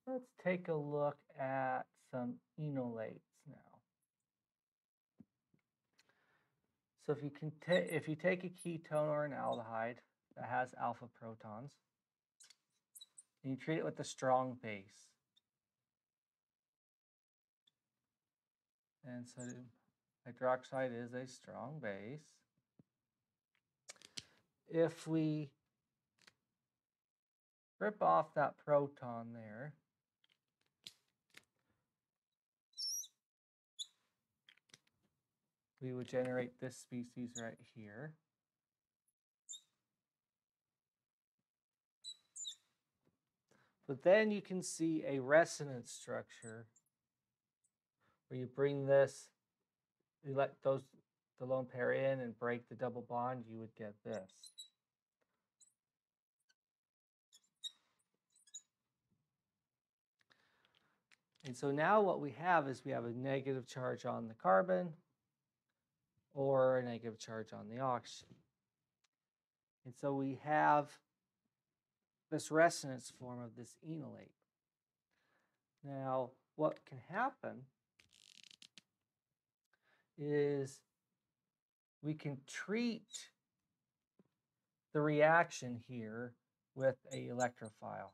Let's take a look at some enolates now. So if you take a ketone or an aldehyde that has alpha protons, and you treat it with a strong base, and so hydroxide is a strong base. If we rip off that proton there, we would generate this species right here. But then you can see a resonance structure where you bring this, you let the lone pair in and break the double bond, you would get this. And so now what we have is we have a negative charge on the carbon or a negative charge on the oxygen. And so we have this resonance form of this enolate. Now, what can happen is we can treat the reaction here with a electrophile.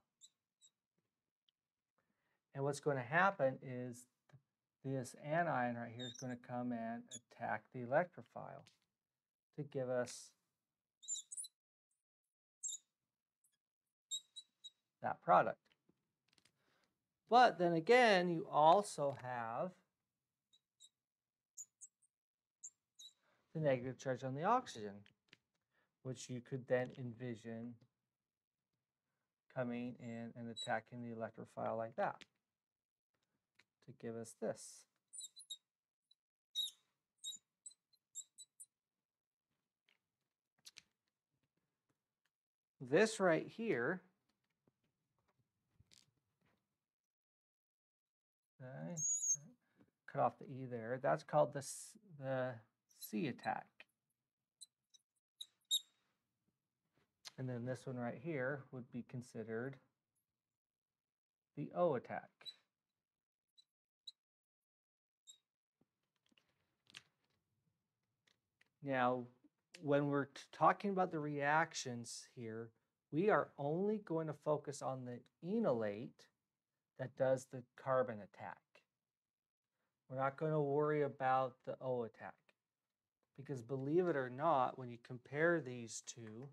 And what's going to happen is this anion right here is going to come and attack the electrophile to give us that product. But then again, you also have the negative charge on the oxygen, which you could then envision coming in and attacking the electrophile like that to give us this. This right here, okay, cut off the E there, that's called the C attack. And then this one right here would be considered the O attack. Now, when we're talking about the reactions here, we are only going to focus on the enolate that does the carbon attack. We're not going to worry about the O attack. Because believe it or not, when you compare these two,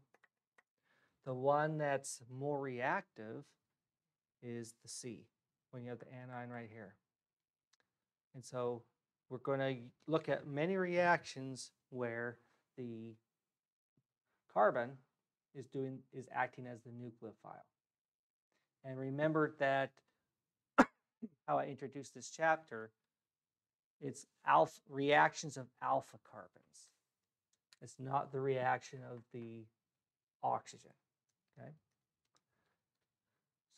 the one that's more reactive is the C, when you have the anion right here. And so we're going to look at many reactions where the carbon is acting as the nucleophile. And remember that how I introduced this chapter, it's reactions of alpha carbons. It's not the reaction of the oxygen. Okay.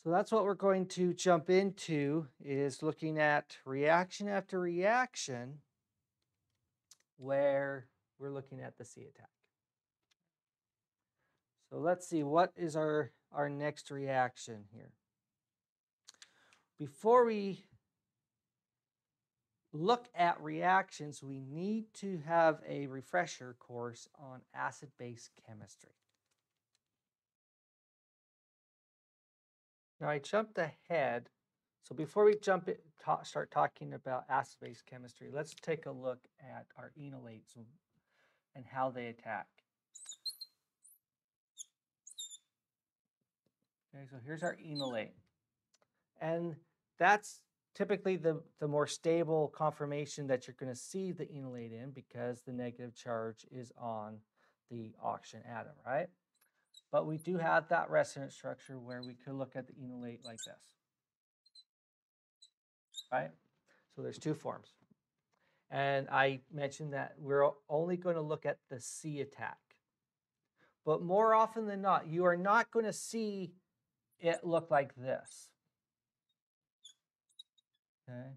So that's what we're going to jump into, is looking at reaction after reaction where we're looking at the C attack. So let's see, what is our next reaction here? Before we look at reactions, we need to have a refresher course on acid-base chemistry. Now I jumped ahead, so before we start talking about acid-base chemistry, let's take a look at our enolates and how they attack. Okay, so here's our enolate. And that's typically the more stable conformation that you're going to see the enolate in, because the negative charge is on the oxygen atom, right? But we do have that resonance structure where we could look at the enolate like this, right? So there's two forms. And I mentioned that we're only going to look at the C attack. But more often than not, you are not going to see it look like this. Okay.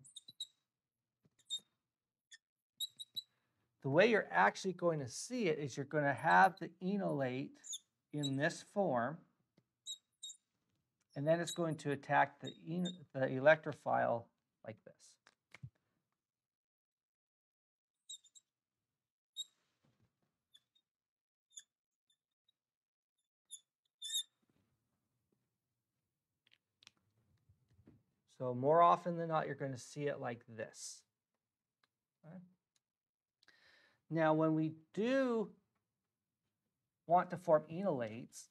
The way you're actually going to see it is you're going to have the enolate in this form. and then it's going to attack the electrophile like this. So more often than not, you're going to see it like this. Okay. Now, when we do want to form enolates,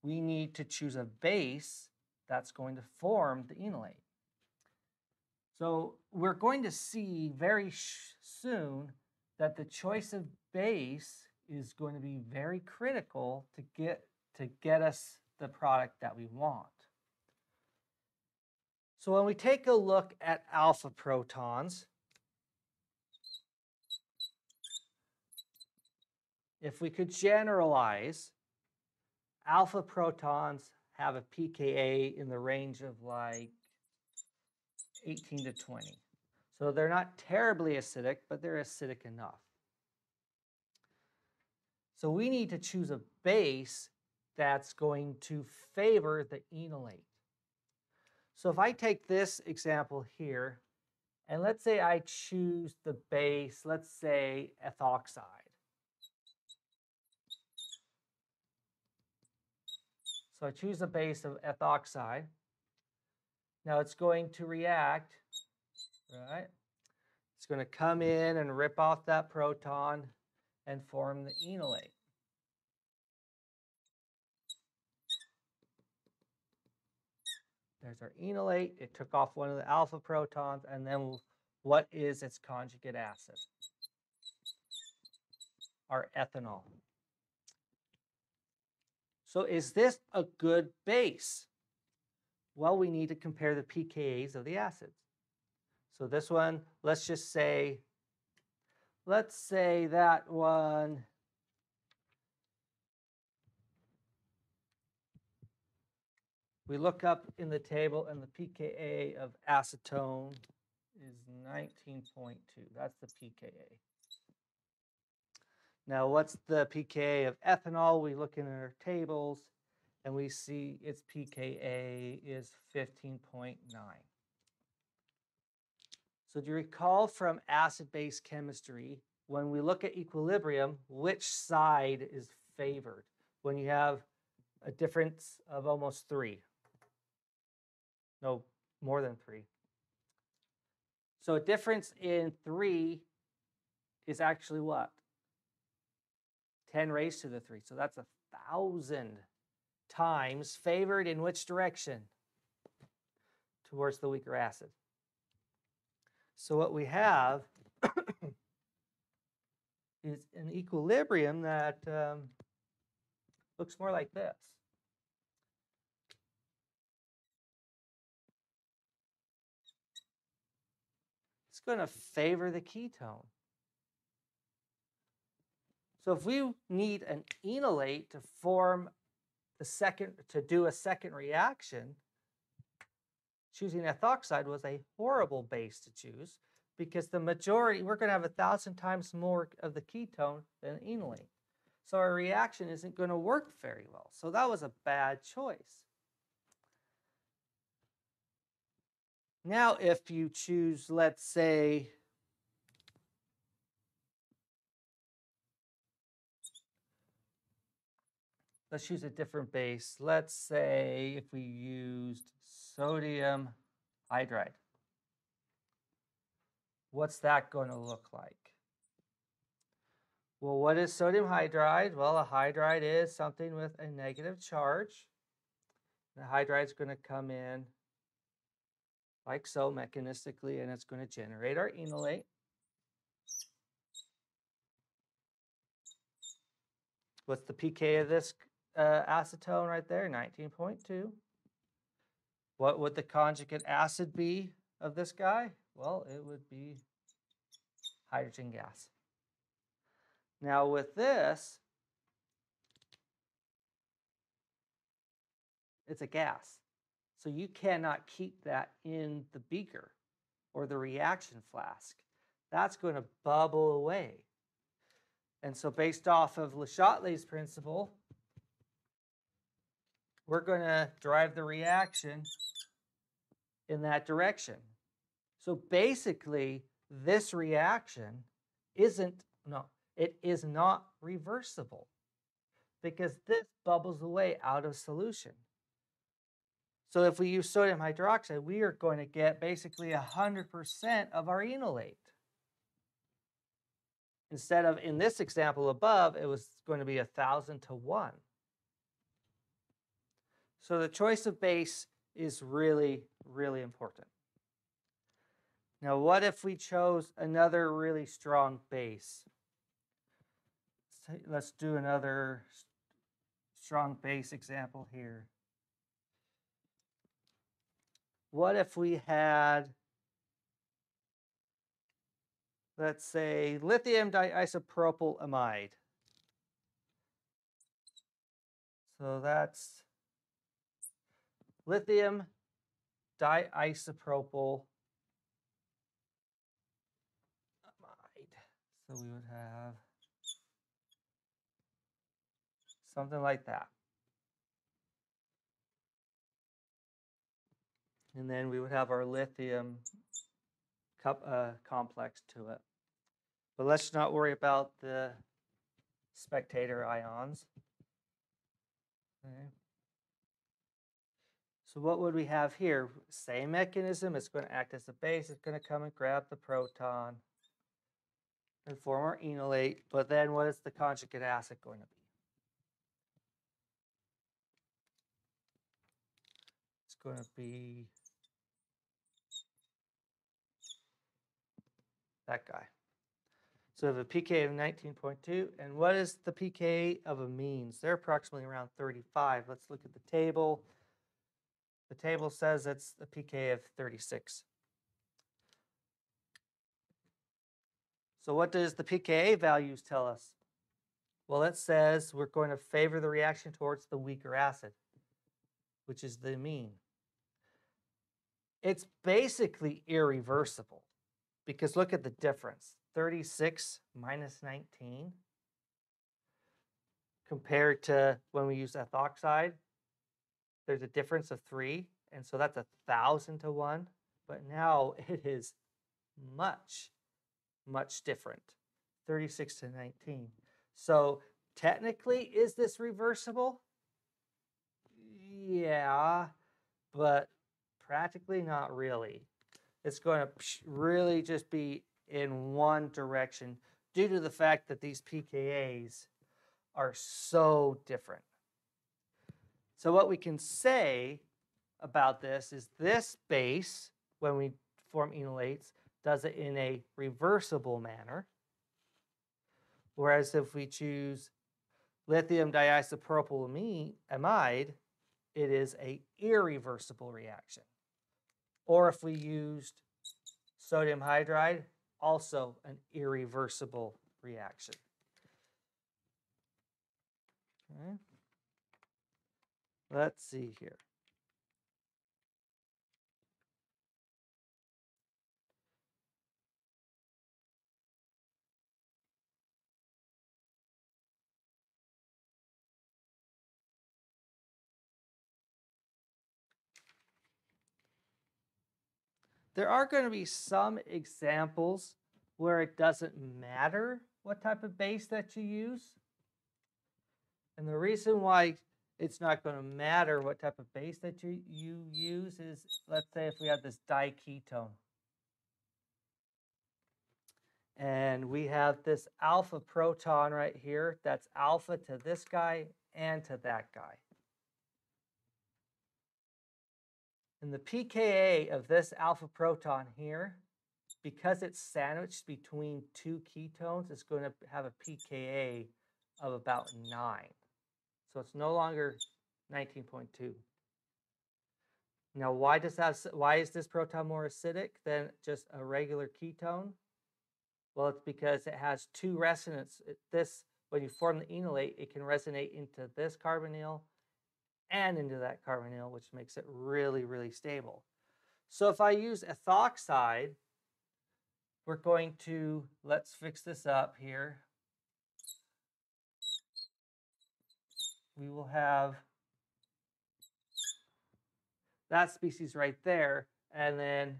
we need to choose a base that's going to form the enolate. So we're going to see very soon that the choice of base is going to be very critical to get us the product that we want. So when we take a look at alpha protons, if we could generalize, alpha protons have a pKa in the range of like 18 to 20. So they're not terribly acidic, but they're acidic enough. So we need to choose a base that's going to favor the enolate. So if I take this example here, and let's say I choose the base, let's say ethoxide. So I choose a base of ethoxide. Now it's going to react, right? It's going to come in and rip off that proton and form the enolate. There's our enolate. It took off one of the alpha protons, and then what is its conjugate acid? Our ethanol. So is this a good base? Well, we need to compare the pKa's of the acids. So this one, let's say that one we look up in the table and the pKa of acetone is 19.2. That's the pKa. Now, what's the pKa of ethanol? We look in our tables and we see its pKa is 15.9. So do you recall from acid-base chemistry, when we look at equilibrium, which side is favored when you have a difference of almost 3? No, more than 3. So a difference in 3 is actually what? 10 raised to the 3. So that's 1,000 times favored in which direction? Towards the weaker acid. So what we have is an equilibrium that looks more like this. It's going to favor the ketone. So if we need an enolate to form do a second reaction, choosing ethoxide was a horrible base to choose because the majority, we're going to have 1,000 times more of the ketone than enolate. So our reaction isn't going to work very well. So that was a bad choice. Now, if you choose, let's say, let's choose a different base. Let's say if we used sodium hydride. What's that going to look like? Well, what is sodium hydride? Well, a hydride is something with a negative charge. The hydride is going to come in like so mechanistically, and it's going to generate our enolate. What's the pK of this acetone right there? 19.2. What would the conjugate acid be of this guy? Well, it would be hydrogen gas. Now with this, it's a gas. So you cannot keep that in the beaker or the reaction flask. That's going to bubble away. And so based off of Le Chatelier's principle, we're going to drive the reaction in that direction. So basically, this reaction it is not reversible because this bubbles away out of solution. So if we use sodium hydroxide, we are going to get basically 100% of our enolate. Instead of, in this example above, it was going to be 1,000 to 1. So the choice of base is really, really important. Now, what if we chose another really strong base? Let's do another strong base example here. What if we had, let's say, lithium diisopropyl amide? So that's lithium diisopropyl amide. So we would have something like that. And then we would have our lithium complex to it. But let's not worry about the spectator ions. Okay. So what would we have here? Same mechanism. It's going to act as a base. It's going to come and grab the proton and form our enolate. But then what is the conjugate acid going to be? It's going to be that guy. So we have a pKa of 19.2. And what is the pKa of amines? They're approximately around 35. Let's look at the table. The table says it's a pKa of 36. So what does the pKa values tell us? Well, it says we're going to favor the reaction towards the weaker acid, which is the amine. It's basically irreversible because look at the difference. 36 minus 19 compared to when we use ethoxide, there's a difference of 3. And so that's 1,000 to 1. But now it is much, much different, 36 to 19. So technically, is this reversible? Yeah, but practically not really. It's going to really just be in one direction due to the fact that these pKa's are so different. So what we can say about this is this base, when we form enolates, does it in a reversible manner. Whereas if we choose lithium diisopropyl amide, it is an irreversible reaction. Or if we used sodium hydride, also an irreversible reaction. Okay. Let's see here. There are going to be some examples where it doesn't matter what type of base that you use. And the reason why it's not going to matter what type of base that you use is, let's say if we have this diketone. And we have this alpha proton right here that's alpha to this guy and to that guy. And the pKa of this alpha proton here, because it's sandwiched between two ketones, it's going to have a pKa of about 9. So it's no longer 19.2. Now, why is this proton more acidic than just a regular ketone? Well, it's because it has two resonance. When you form the enolate, it can resonate into this carbonyl and into that carbonyl, which makes it really, really stable. So if I use ethoxide, we're going to, let's fix this up here. We will have that species right there. And then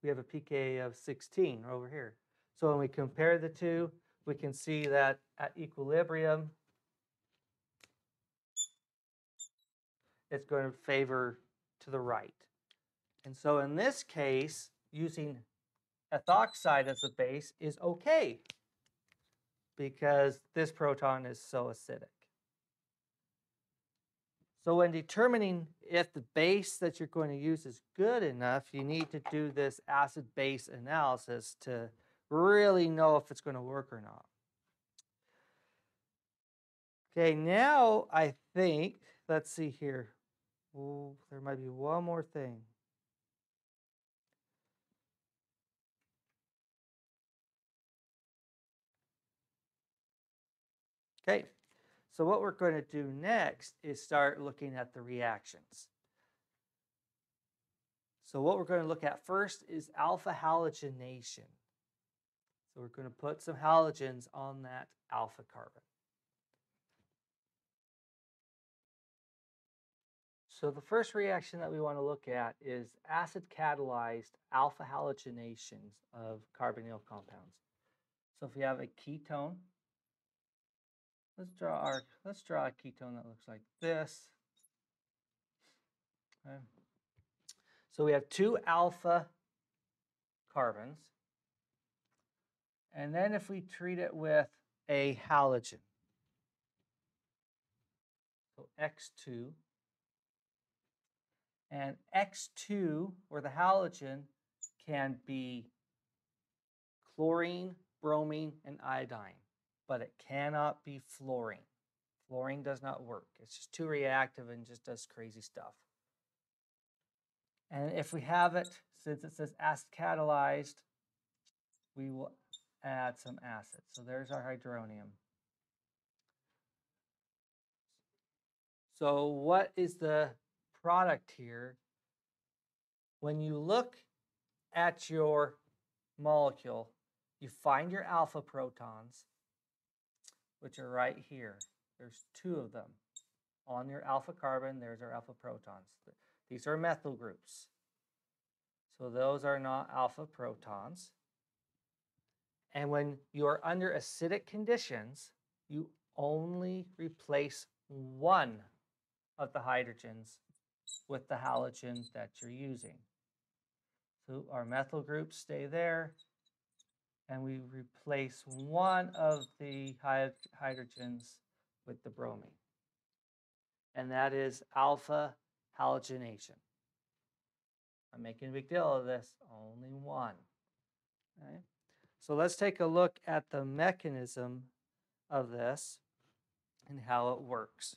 we have a pK of 16 over here. So when we compare the two, we can see that at equilibrium, it's going to favor to the right. And so in this case, using ethoxide as a base is okay because this proton is so acidic. So when determining if the base that you're going to use is good enough, you need to do this acid-base analysis to really know if it's going to work or not. Okay, now I think, let's see here. Oh, there might be one more thing. Okay, so what we're going to do next is start looking at the reactions. So what we're going to look at first is alpha halogenation. So we're going to put some halogens on that alpha carbon. So the first reaction that we want to look at is acid-catalyzed alpha halogenations of carbonyl compounds. So if we have a ketone, let's draw a ketone that looks like this. Okay. So we have two alpha carbons. And then if we treat it with a halogen, so X2, and X2, or the halogen, can be chlorine, bromine, and iodine, but it cannot be fluorine. Fluorine does not work. It's just too reactive and just does crazy stuff. And if we have it, since it says acid catalyzed, we will add some acid. So there's our hydronium. So what is the product here? When you look at your molecule, you find your alpha protons, which are right here. There's two of them. On your alpha carbon, there's our alpha protons. These are methyl groups. So those are not alpha protons. And when you are under acidic conditions, you only replace one of the hydrogens with the halogen that you're using. So our methyl groups stay there, and we replace one of the hydrogens with the bromine. And that is alpha halogenation. I'm making a big deal of this, only one. Okay? So let's take a look at the mechanism of this and how it works.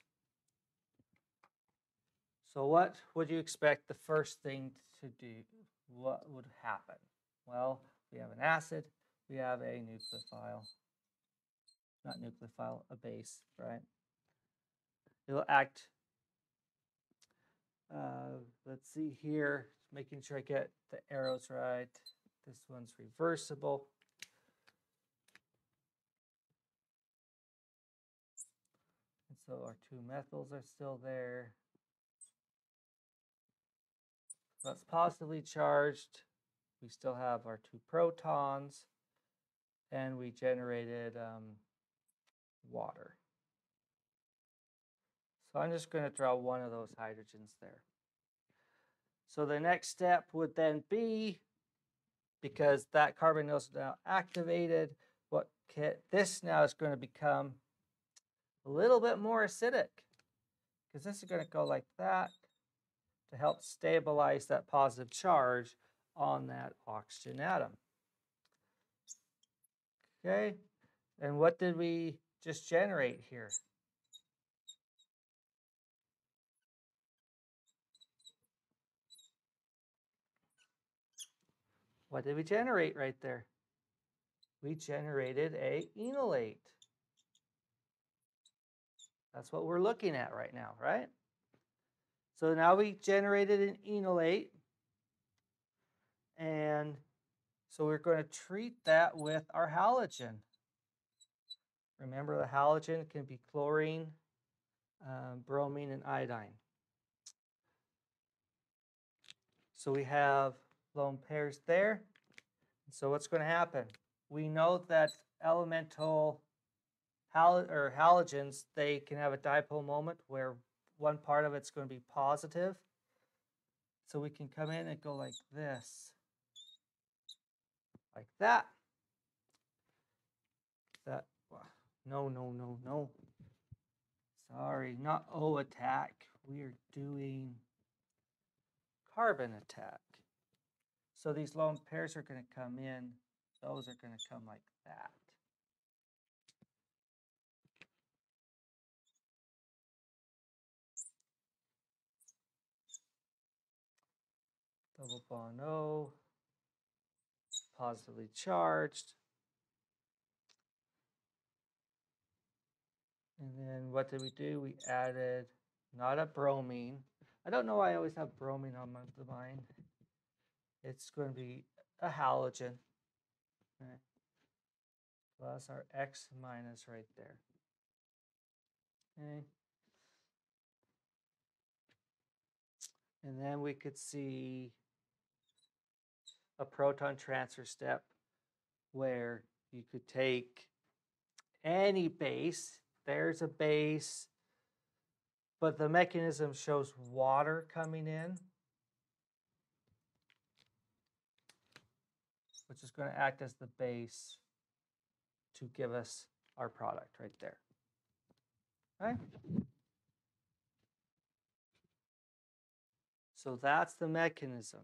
So what would you expect the first thing to do? What would happen? Well, we have an acid, we have a nucleophile. Not nucleophile, a base, right? It'll act, let's see here, making sure I get the arrows right. This one's reversible. And so our two methyls are still there. So that's positively charged. We still have our two protons, and we generated water. So I'm just going to draw one of those hydrogens there. So the next step would then be, because that carbonyl is now activated, this now is going to become a little bit more acidic, because this is going to go like that to help stabilize that positive charge on that oxygen atom. Okay, and what did we just generate here? What did we generate right there? We generated a enolate. That's what we're looking at right now, right? So now we generated an enolate, and so we're going to treat that with our halogen. Remember, the halogen can be chlorine, bromine, and iodine. So we have lone pairs there. So what's going to happen? We know that elemental halogens, they can have a dipole moment where one part of it's going to be positive. So we can come in and go like this, like that. No. Sorry, not O attack. We are doing carbon attack. So these lone pairs are going to come in. Those are going to come like that. Double bond O, positively charged. And then what did we do? We added not a bromine. I don't know why I always have bromine on the mind. It's going to be a halogen. Okay. Plus our X minus right there. Okay. And then we could see a proton transfer step where you could take any base. There's a base, but the mechanism shows water coming in, which is going to act as the base to give us our product right there. Okay? So that's the mechanism.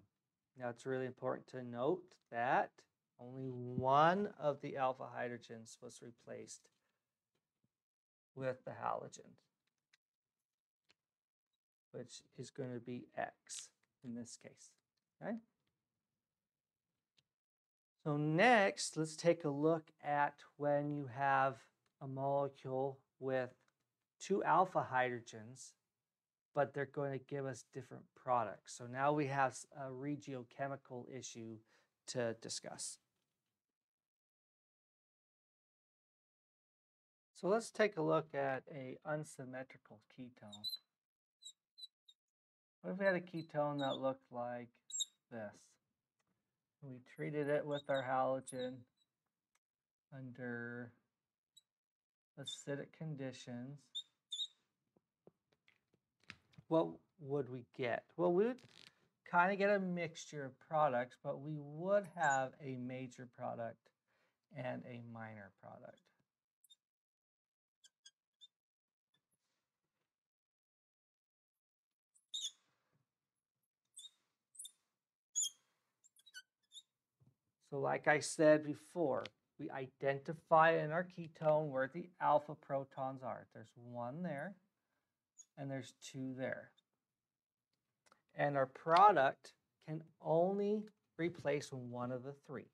Now it's really important to note that only one of the alpha hydrogens was replaced with the halogen, which is going to be X in this case. Okay? So next, let's take a look at when you have a molecule with two alpha hydrogens, but they're going to give us different products. So now we have a regiochemical issue to discuss. So let's take a look at an unsymmetrical ketone. What if we had a ketone that looked like this? We treated it with our halogen under acidic conditions. What would we get? Well, we would kind of get a mixture of products, but we would have a major product and a minor product. So like I said before, we identify in our ketone where the alpha protons are. There's one there, and there's two there. And our product can only replace one of the three.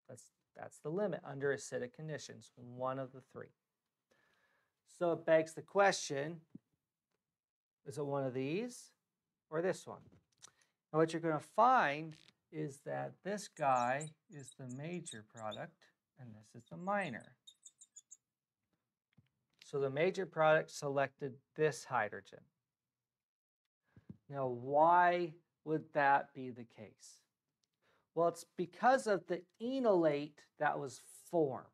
That's the limit under acidic conditions, one of the three. So it begs the question, is it one of these or this one? And what you're going to find is that this guy is the major product and this is the minor. So the major product selected this hydrogen. Now, why would that be the case? Well, it's because of the enolate that was formed.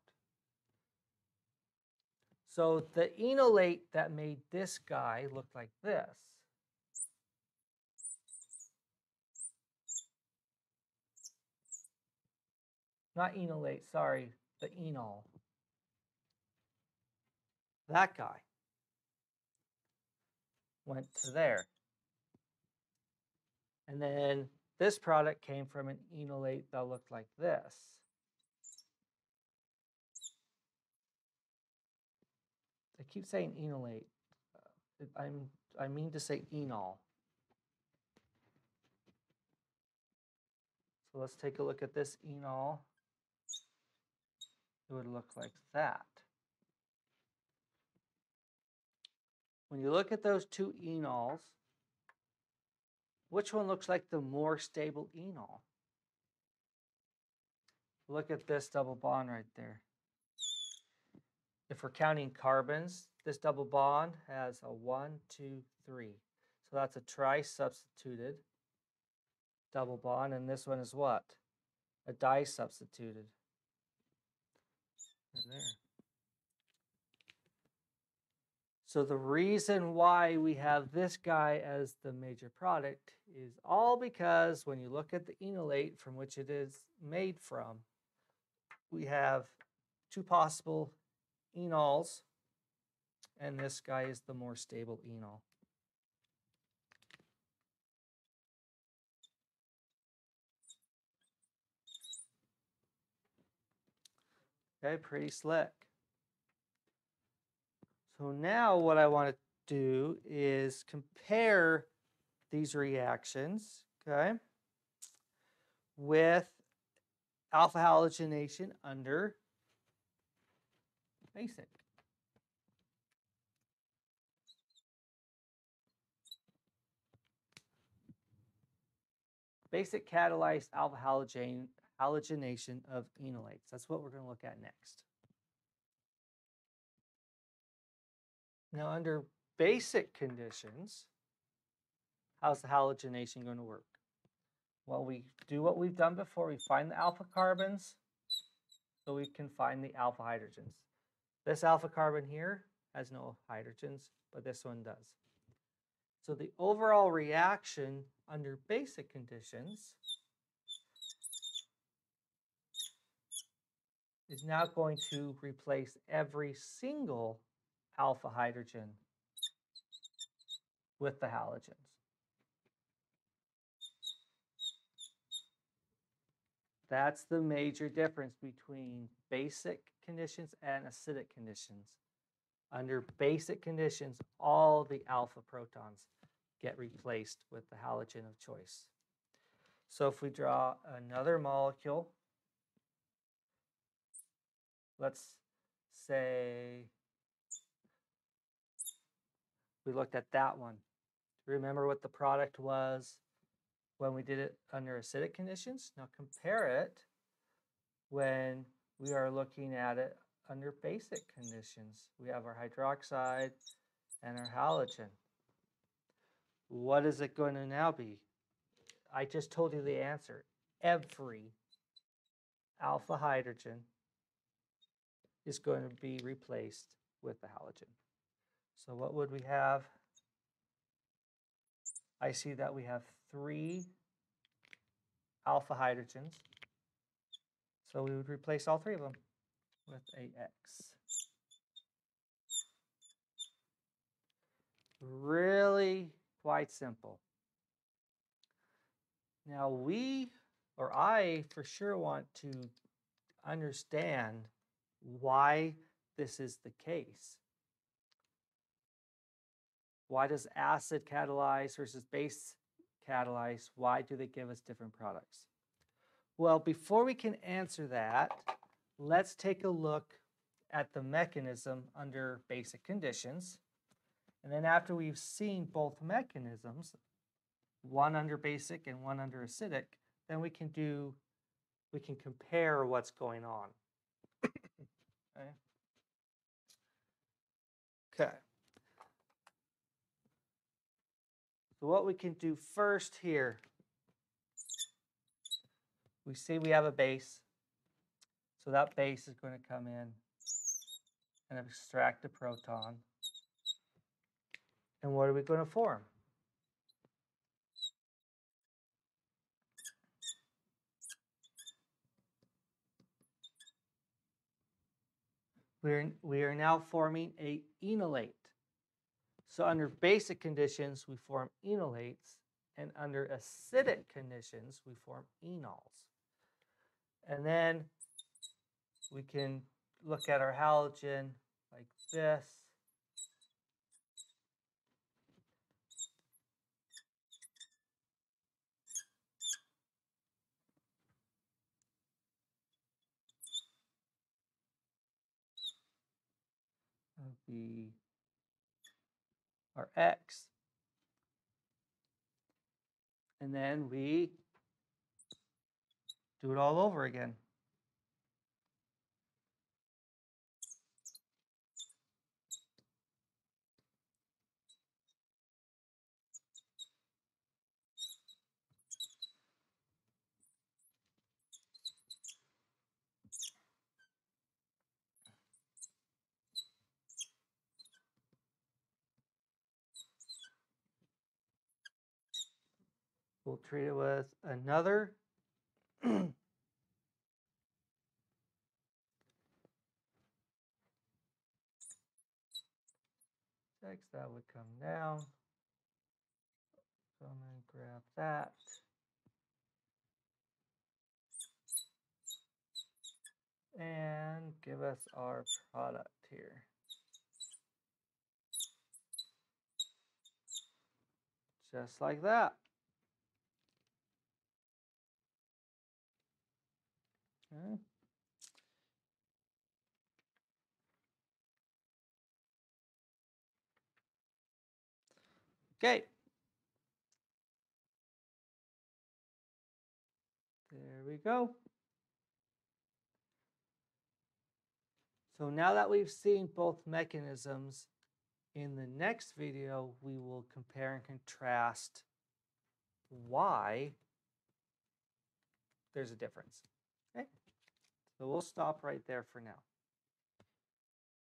So the enolate that made this guy look like this not enolate, sorry, the enol. That guy went to there. And then this product came from an enolate that looked like this. I keep saying enolate. I mean to say enol. So let's take a look at this enol. It would look like that. When you look at those two enols, which one looks like the more stable enol? Look at this double bond right there. If we're counting carbons, this double bond has a 1, 2, 3. So that's a tri-substituted double bond, and this one is what? A di substituted in there. So the reason why we have this guy as the major product is all because when you look at the enolate from which it is made from, we have two possible enols, and this guy is the more stable enol. Okay, pretty slick. So now what I want to do is compare these reactions, okay, with alpha halogenation under basic. Basic catalyzed alpha halogenation of enolates. That's what we're going to look at next. Now, under basic conditions, how's the halogenation going to work? Well, we do what we've done before. We find the alpha carbons so we can find the alpha hydrogens. This alpha carbon here has no hydrogens, but this one does. So the overall reaction under basic conditions is now going to replace every single alpha hydrogen with the halogens. That's the major difference between basic conditions and acidic conditions. Under basic conditions, all the alpha protons get replaced with the halogen of choice. So if we draw another molecule, let's say we looked at that one. Remember what the product was when we did it under acidic conditions? Now compare it when we are looking at it under basic conditions. We have our hydroxide and our halogen. What is it going to now be? I just told you the answer. Every alpha hydrogen is going to be replaced with the halogen. So what would we have? I see that we have 3 alpha hydrogens. So we would replace all 3 of them with a X. Really quite simple. Now I for sure want to understand why this is the case. Why does acid catalyze versus base catalyze? Why do they give us different products? Well, before we can answer that, let's take a look at the mechanism under basic conditions. And then after we've seen both mechanisms, one under basic and one under acidic, then we can compare what's going on. Okay. So what we can do first here, we see we have a base. So that base is going to come in and extract a proton. And what are we going to form? We are now forming a enolate. So under basic conditions, we form enolates, and under acidic conditions, we form enols. And then we can look at our halogen like this. That would be our X. And then we do it all over again. We'll treat it with another text that would come down. So I'm going to grab that. And give us our product here. Just like that. Okay. Okay. There we go. So now that we've seen both mechanisms, in the next video, we will compare and contrast why there's a difference. Okay. So we'll stop right there for now.